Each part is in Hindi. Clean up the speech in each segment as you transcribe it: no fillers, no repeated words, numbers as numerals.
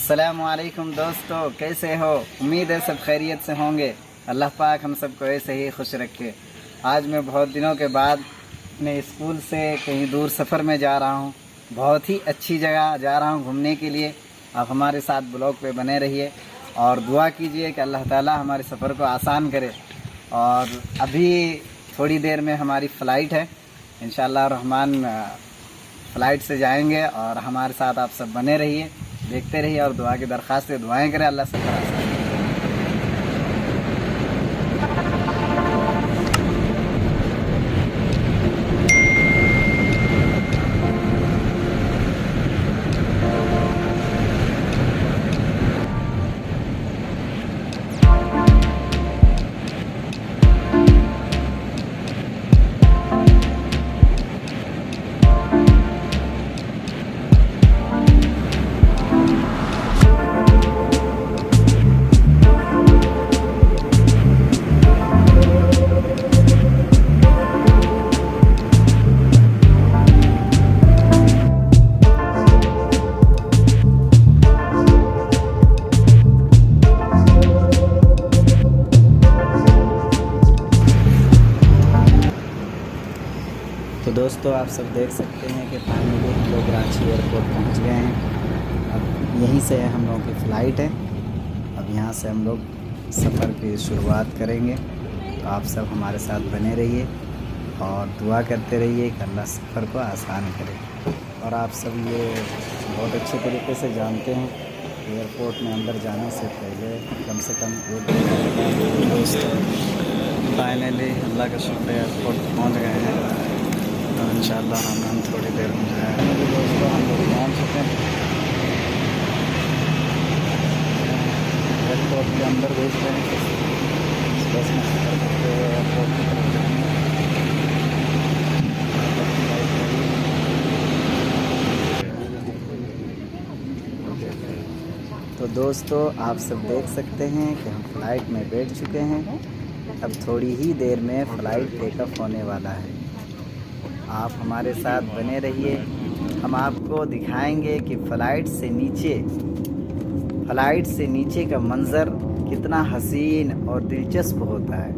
अस्सलामुअलैकुम दोस्तों, कैसे हो? उम्मीद है सब खैरियत से होंगे। अल्लाह पाक हम सबको ऐसे ही खुश रखे। आज मैं बहुत दिनों के बाद अपने स्कूल से कहीं दूर सफ़र में जा रहा हूँ। बहुत ही अच्छी जगह जा रहा हूँ घूमने के लिए। आप हमारे साथ ब्लॉग पे बने रहिए और दुआ कीजिए कि अल्लाह ताला हमारे सफ़र को आसान करे। और अभी थोड़ी देर में हमारी फ़्लाइट है, इंशाअल्लाह रहमान फ़्लाइट से जाएंगे और हमारे साथ आप सब बने रहिए, देखते रहिए और दुआ की दरख्वास्त से दुआएं करें। अल्लाह से आसान। तो दोस्तों, आप सब देख सकते हैं कि फाइनली हम लोग रांची एयरपोर्ट पहुंच गए हैं। अब यहीं से हम लोगों की फ़्लाइट है। अब यहाँ से हम लोग सफ़र की शुरुआत करेंगे। तो आप सब हमारे साथ बने रहिए और दुआ करते रहिए कि अल्लाह सफ़र को आसान करे। और आप सब ये बहुत अच्छे तरीके से जानते हैं, एयरपोर्ट में अंदर जाने से पहले कम से कम एक दोस्तों फाइनली अल्लाह का शुक्र एयरपोर्ट पहुँच गए हैं। तो इंशाअल्लाह हम थोड़ी देर में जाएंगे। दोस्तों, हम लोग पहुँच चुके हैं एयरपोर्ट के अंदर। देख रहे हैं बस में सफ़र करते हुए एयरपोर्ट की तरफ जाएंगे। तो दोस्तों, आप सब देख सकते हैं कि हम फ़्लाइट में बैठ चुके हैं। अब थोड़ी ही देर में फ़्लाइट टेकअप होने वाला है। आप हमारे साथ बने रहिए। हम आपको दिखाएंगे कि फ़्लाइट से नीचे का मंज़र कितना हसीन और दिलचस्प होता है।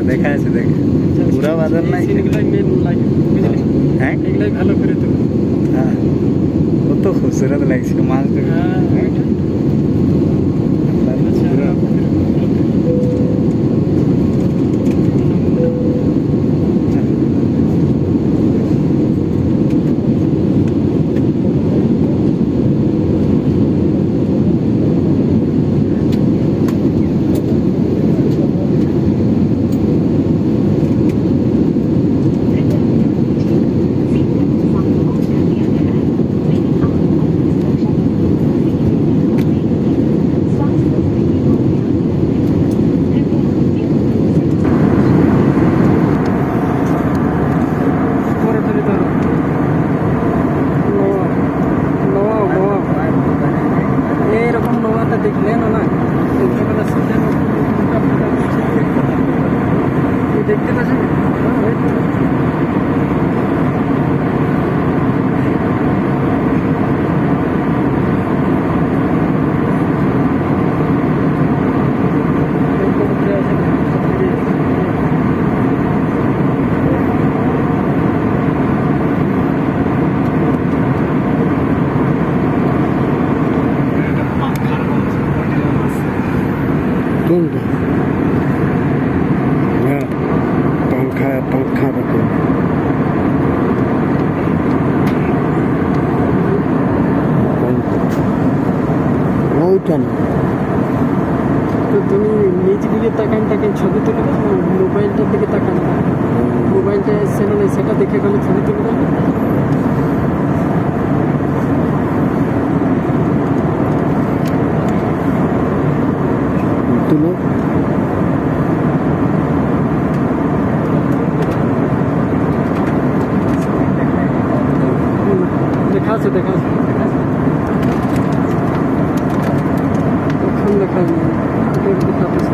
देखा पूरा बादल नहीं ভালো করে তো हाँ কত खूबसूरत লাগছে মাছ এখানে ছবি তুলবেন। তুলো দেখা আছে এখন দেখা দেখাতেছে।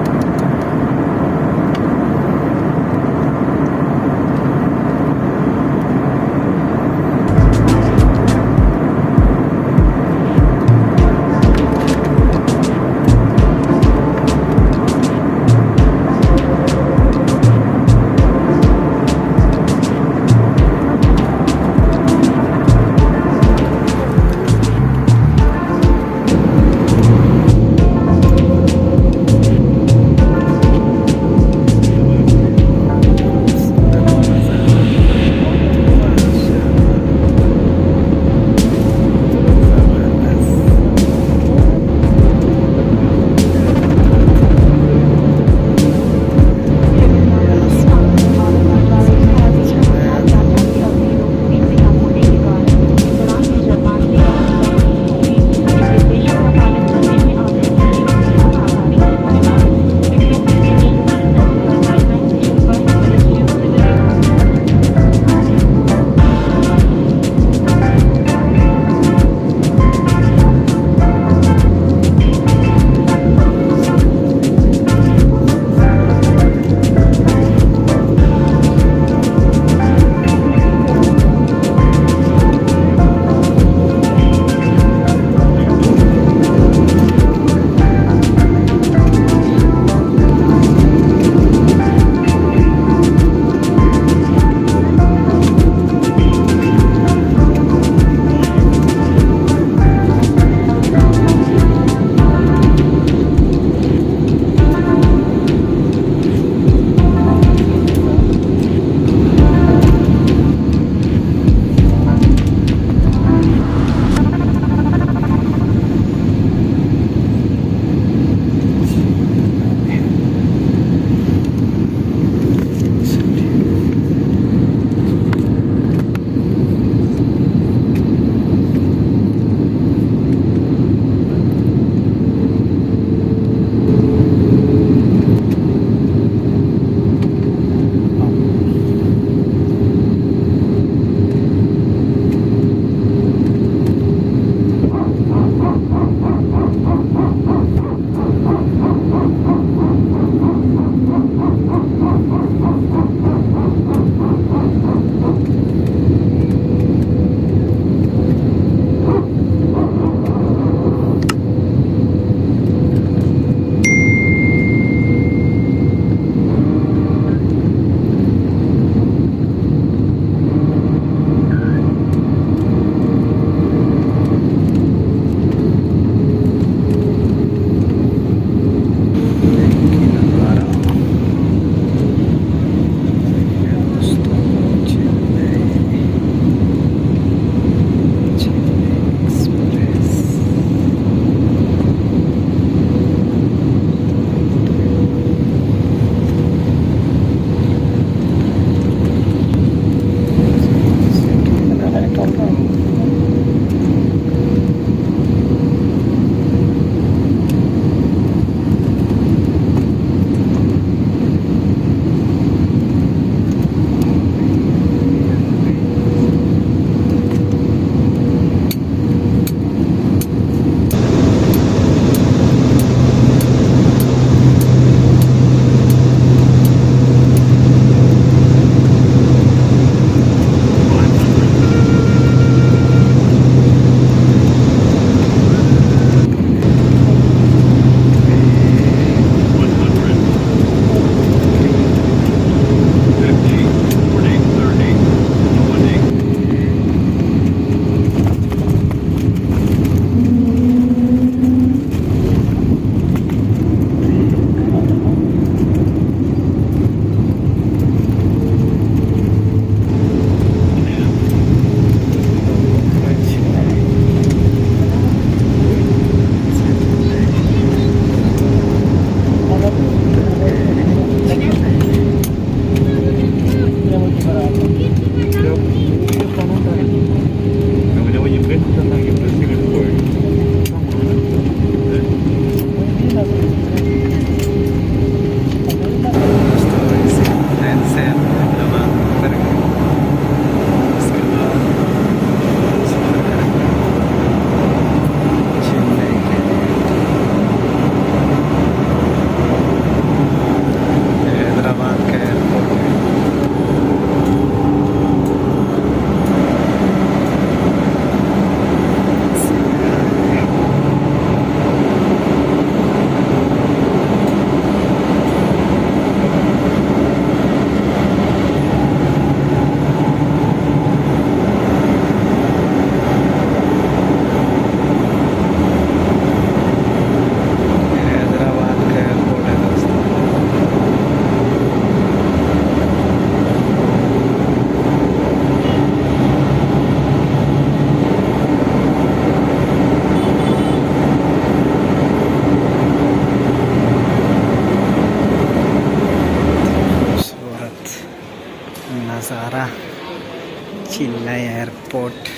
चिल्लाई एयरपोर्ट।